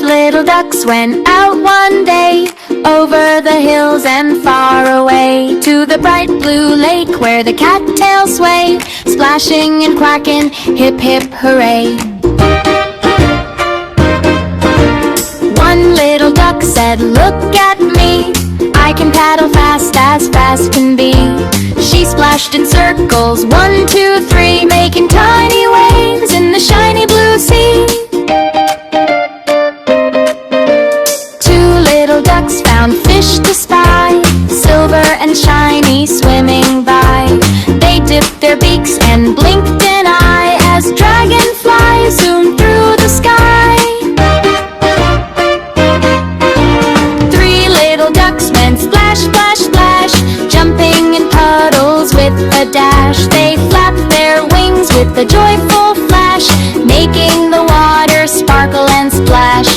5 little ducks went out one day, over the hills and far away, to the bright blue lake where the cattails sway, splashing and quacking, hip hip hooray. One little duck said, "Look at me, I can paddle fast as fast can be." She splashed in circles, 1, 2, 3, making tiny waves in the shiny blue sea. Two little ducks found fish to spy, silver and shiny swimming by. They dipped their beaks and blinked an eye as dragonflies zoomed through the sky. 3 little ducks went splash, splash, splash, jumping in puddles with a dash. They flapped their wings with a joyful flash, making the water sparkle and splash.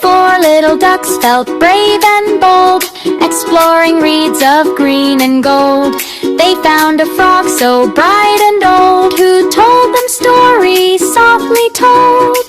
4 little ducks felt brave and bold, exploring reeds of green and gold. They found a frog so bright and old, who told them stories softly told.